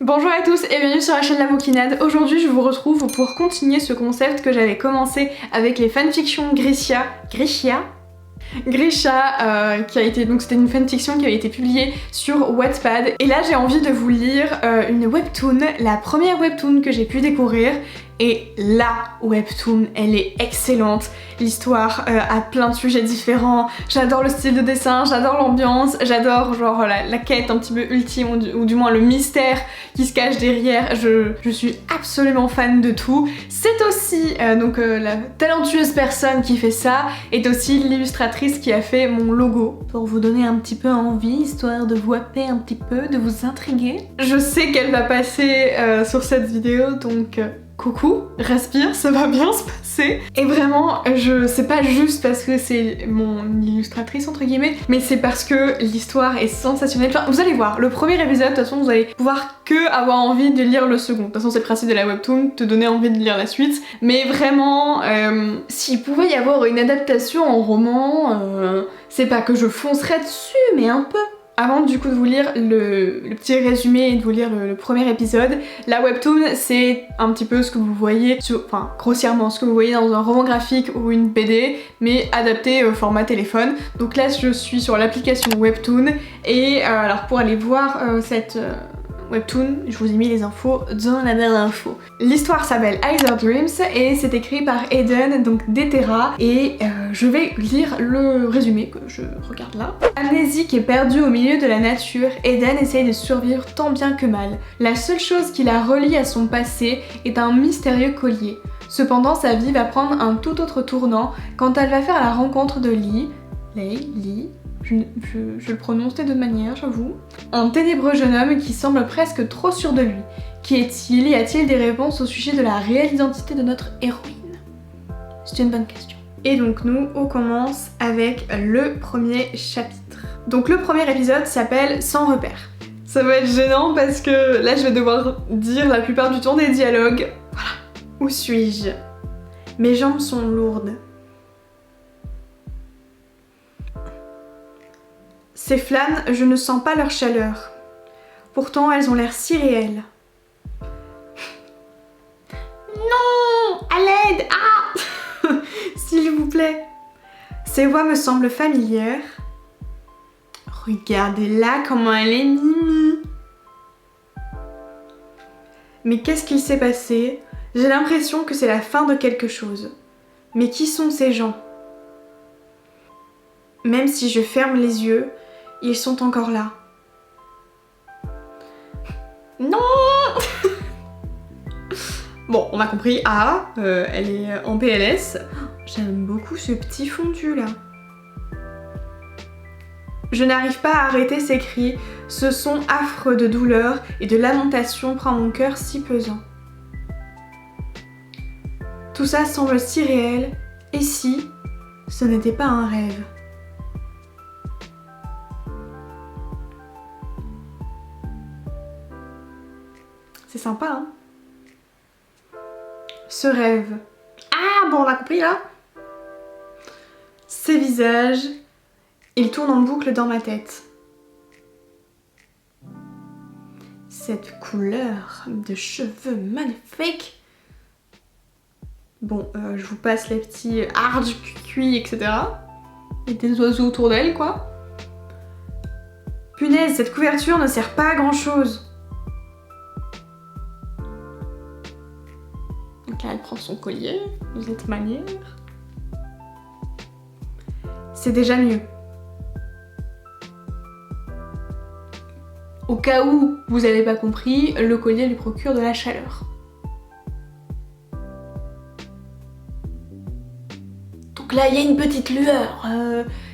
Bonjour à tous et bienvenue sur la chaîne La Bouquinade. Aujourd'hui je vous retrouve pour continuer ce concept que j'avais commencé avec les fanfictions Grisha, qui a été, donc c'était une fanfiction qui avait été publiée sur Wattpad. Et là j'ai envie de vous lire une webtoon, la première webtoon que j'ai pu découvrir. Et la webtoon, elle est excellente. L'histoire a plein de sujets différents. J'adore le style de dessin, j'adore l'ambiance, j'adore genre la quête un petit peu ultime ou du moins le mystère qui se cache derrière. Je suis absolument fan de tout. C'est aussi la talentueuse personne qui fait ça est aussi l'illustratrice qui a fait mon logo pour vous donner un petit peu envie, histoire de vous happer un petit peu, de vous intriguer. Je sais qu'elle va passer sur cette vidéo donc coucou, respire, ça va bien se passer. Et vraiment, c'est pas juste parce que c'est mon illustratrice entre guillemets, mais c'est parce que l'histoire est sensationnelle. Enfin, vous allez voir, le premier épisode, de toute façon, vous allez pouvoir que avoir envie de lire le second. De toute façon, c'est le principe de la webtoon, te donner envie de lire la suite. Mais vraiment, s'il pouvait y avoir une adaptation en roman, c'est pas que je foncerais dessus, mais un peu. Avant du coup de vous lire le petit résumé et de vous lire le premier épisode, la webtoon c'est un petit peu ce que vous voyez, enfin grossièrement ce que vous voyez dans un roman graphique ou une BD, mais adapté au format téléphone. Donc là je suis sur l'application webtoon et alors pour aller voir cette webtoon, je vous ai mis les infos dans la barre d'infos. L'histoire s'appelle Either Dreams et c'est écrit par Eden, donc d'Etera, et je vais lire le résumé que je regarde là. Amnésique et perdu au milieu de la nature, Eden essaye de survivre tant bien que mal. La seule chose qui la relie à son passé est un mystérieux collier. Cependant, sa vie va prendre un tout autre tournant quand elle va faire la rencontre de Lee. Je le prononce de deux manières, j'avoue. Un ténébreux jeune homme qui semble presque trop sûr de lui. Qui est-il? Y a-t-il des réponses au sujet de la réelle identité de notre héroïne? C'est une bonne question. Et donc nous, on commence avec le premier chapitre. Donc le premier épisode s'appelle Sans repère. Ça va être gênant parce que là je vais devoir dire la plupart du temps des dialogues. Voilà. Où suis-je? Mes jambes sont lourdes. Ces flammes, je ne sens pas leur chaleur. Pourtant, elles ont l'air si réelles. Non! À l'aide! Ah! S'il vous plaît. Ces voix me semblent familières. Regardez-la comment elle est mimi. Mais qu'est-ce qu'il s'est passé? J'ai l'impression que c'est la fin de quelque chose. Mais qui sont ces gens? Même si je ferme les yeux, ils sont encore là. Non. Bon, on a compris. Ah, elle est en PLS. J'aime beaucoup ce petit fondu là. Je n'arrive pas à arrêter ces cris. Ce son affreux de douleur et de lamentation prend mon cœur si pesant. Tout ça semble si réel. Et si ce n'était pas un rêve? C'est sympa, hein? Ce rêve. Ah, bon, on a compris là? Ces visages, ils tournent en boucle dans ma tête. Cette couleur de cheveux magnifique. Bon, je vous passe les petits arts du cuit, etc. Et des oiseaux autour d'elle, quoi. Punaise, cette couverture ne sert pas à grand chose. Donc là, elle prend son collier de cette manière. C'est déjà mieux. Au cas où vous n'avez pas compris, le collier lui procure de la chaleur. Donc là, il y a une petite lueur,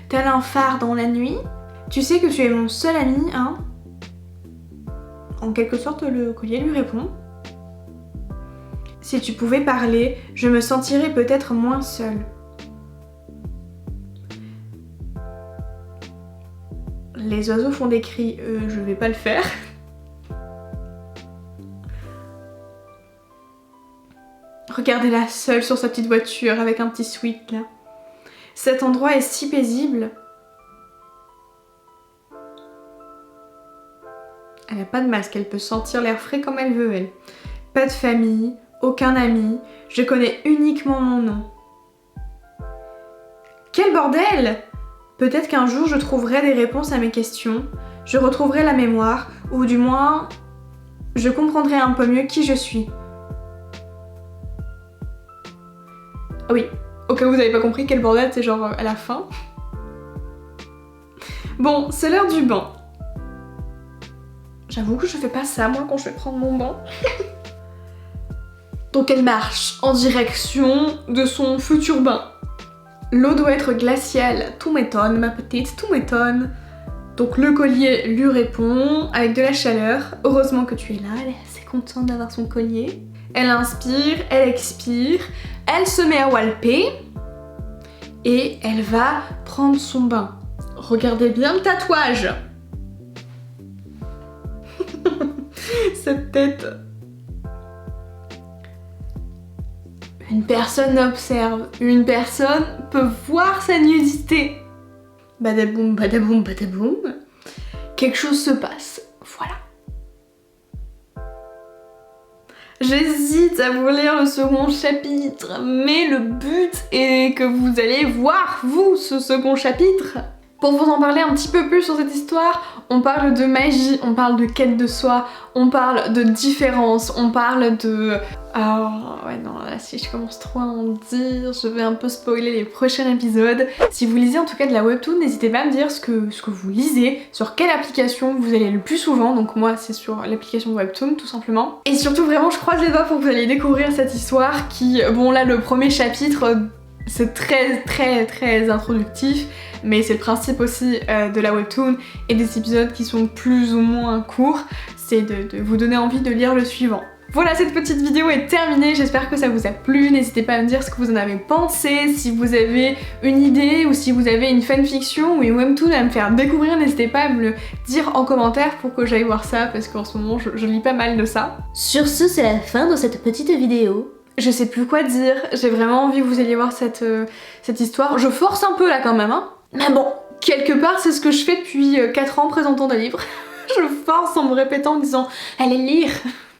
tel un phare dans la nuit. Tu sais que tu es mon seul ami, hein? En quelque sorte, le collier lui répond. Si tu pouvais parler, je me sentirais peut-être moins seule. Les oiseaux font des cris, je vais pas le faire. Regardez-la seule sur sa petite voiture avec un petit sweat là. Cet endroit est si paisible. Elle a pas de masque, elle peut sentir l'air frais comme elle veut, elle. Pas de famille, aucun ami, je connais uniquement mon nom. Quel bordel! Peut-être qu'un jour je trouverai des réponses à mes questions, je retrouverai la mémoire, ou du moins, je comprendrai un peu mieux qui je suis. Ah oui, au cas où vous n'avez pas compris, quel bordel, c'est genre à la fin. Bon, c'est l'heure du bain. J'avoue que je fais pas ça moi quand je vais prendre mon bain. Donc elle marche en direction de son futur bain. L'eau doit être glaciale, tout m'étonne ma petite, tout m'étonne. Donc le collier lui répond avec de la chaleur. Heureusement que tu es là, elle est assez contente d'avoir son collier. Elle inspire, elle expire, elle se met à walper et elle va prendre son bain. Regardez bien le tatouage. Cette tête. Une personne observe, une personne peut voir sa nudité. Badaboum, badaboum, badaboum. Quelque chose se passe. Voilà. J'hésite à vous lire le second chapitre, mais le but est que vous allez voir, vous, ce second chapitre. Pour vous en parler un petit peu plus sur cette histoire, on parle de magie, on parle de quête de soi, on parle de différence, on parle de... Oh ouais non, là si je commence trop à en dire, je vais un peu spoiler les prochains épisodes. Si vous lisez en tout cas de la webtoon, n'hésitez pas à me dire ce que vous lisez, sur quelle application vous allez le plus souvent, donc moi c'est sur l'application webtoon tout simplement. Et surtout vraiment je croise les doigts pour que vous allez découvrir cette histoire qui, bon là le premier chapitre, c'est très introductif, mais c'est le principe aussi de la webtoon et des épisodes qui sont plus ou moins courts, c'est de vous donner envie de lire le suivant. Voilà, cette petite vidéo est terminée, j'espère que ça vous a plu, n'hésitez pas à me dire ce que vous en avez pensé, si vous avez une idée ou si vous avez une fanfiction ou une webtoon à me faire découvrir, n'hésitez pas à me le dire en commentaire pour que j'aille voir ça parce qu'en ce moment je lis pas mal de ça. Sur ce, c'est la fin de cette petite vidéo. Je sais plus quoi dire, j'ai vraiment envie que vous alliez voir cette histoire. Je force un peu là quand même, hein. Mais bon, quelque part c'est ce que je fais depuis 4 ans présentant des livres. Je force en me répétant en disant « allez lire !»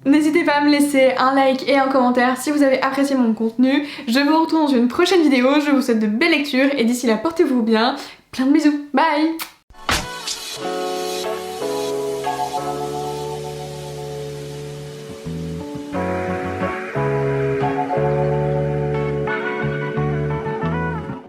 N'hésitez pas à me laisser un like et un commentaire si vous avez apprécié mon contenu. Je vous retrouve dans une prochaine vidéo, je vous souhaite de belles lectures et d'ici là portez-vous bien. Plein de bisous, bye!